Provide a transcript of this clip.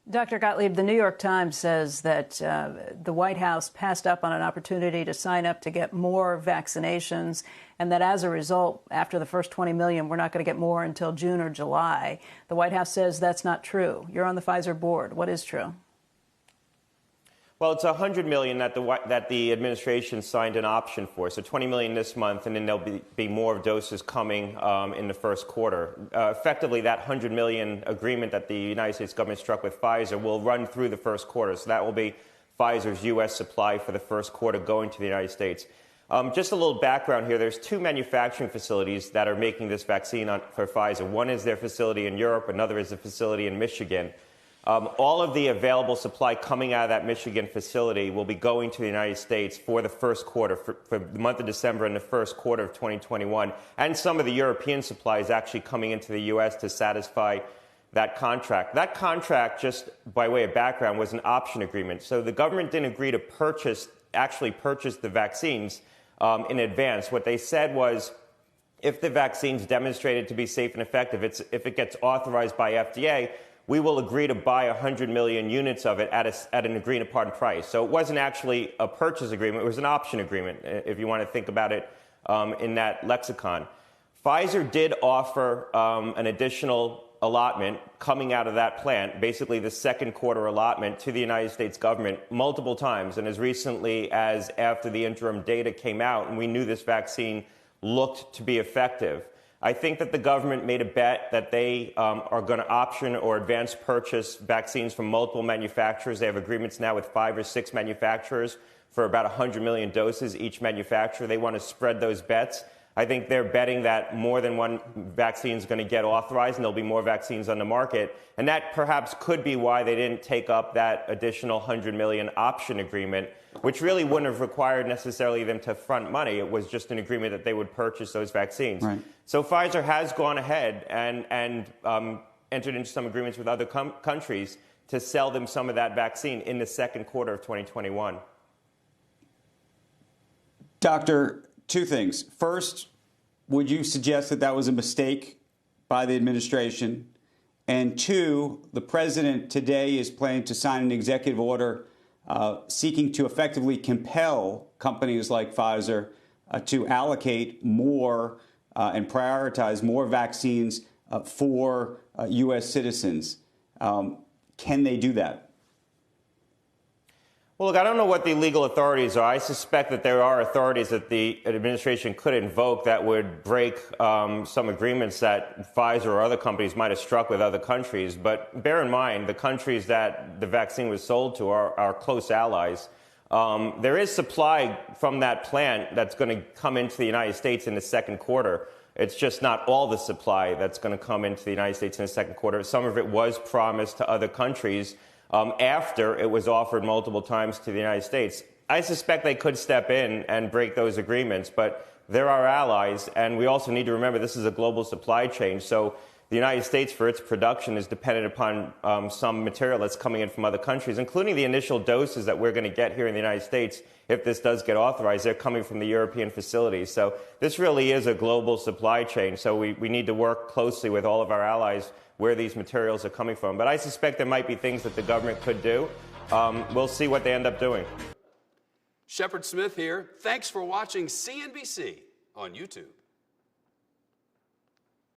Dr. Gottlieb, the New York Times says that the White House passed up on an opportunity to sign up to get more vaccinations, and that as a result, after the first 20 million, we're not going to get more until June or July. The White House says that's not true. You're on the Pfizer board. What is true? Well, it's 100 million that the administration signed an option for. So 20 million this month, and then there'll be more doses coming in the first quarter. Effectively, that 100 million agreement that the United States government struck with Pfizer will run through the first quarter. So that will be Pfizer's U.S. supply for the first quarter going to the United States. Just a little background here. There's two manufacturing facilities that are making this vaccine for Pfizer. One is their facility in Europe. Another is a facility in Michigan. All of the available supply coming out of that Michigan facility will be going to the United States for the first quarter, for the month of December and the first quarter of 2021. And some of the European supply is actually coming into the U.S. to satisfy that contract. That contract, just by way of background, was an option agreement. So the government didn't agree to actually purchase the vaccines in advance. What they said was, if the vaccine's demonstrated to be safe and effective, if it gets authorized by FDA, we will agree to buy 100 million units of it at an agreed-upon price. So it wasn't actually a purchase agreement. It was an option agreement, if you want to think about it in that lexicon. Pfizer did offer an additional allotment coming out of that plant, basically the second quarter allotment to the United States government multiple times, and as recently as after the interim data came out and we knew this vaccine looked to be effective. I think that the government made a bet that they are going to option or advance purchase vaccines from multiple manufacturers. They have agreements now with 5 or 6 manufacturers for about 100 million doses each manufacturer. They want to spread those bets. I think they're betting that more than one vaccine is going to get authorized and there'll be more vaccines on the market. And that perhaps could be why they didn't take up that additional 100 million option agreement, which really wouldn't have required necessarily them to front money. It was just an agreement that they would purchase those vaccines. Right. So Pfizer has gone ahead and entered into some agreements with other countries to sell them some of that vaccine in the second quarter of 2021. Doctor, two things. First, would you suggest that that was a mistake by the administration? And two, the president today is planning to sign an executive order seeking to effectively compel companies like Pfizer to allocate more and prioritize more vaccines for U.S. citizens. Can they do that? Well, look, I don't know what the legal authorities are. I suspect that there are authorities that the administration could invoke that would break some agreements that Pfizer or other companies might have struck with other countries. But bear in mind, the countries that the vaccine was sold to are our close allies. There is supply from that plant that's going to come into the United States in the second quarter. It's just not all the supply that's going to come into the United States in the second quarter. Some of it was promised to other countries after it was offered multiple times to the United States. I suspect they could step in and break those agreements, but they're our allies, and we also need to remember this is a global supply chain. So the United States, for its production, is dependent upon some material that's coming in from other countries, including the initial doses that we're going to get here in the United States. If this does get authorized, they're coming from the European facilities. So this really is a global supply chain. So we need to work closely with all of our allies where these materials are coming from. But I suspect there might be things that the government could do. We'll see what they end up doing. Shepard Smith here. Thanks for watching CNBC on YouTube.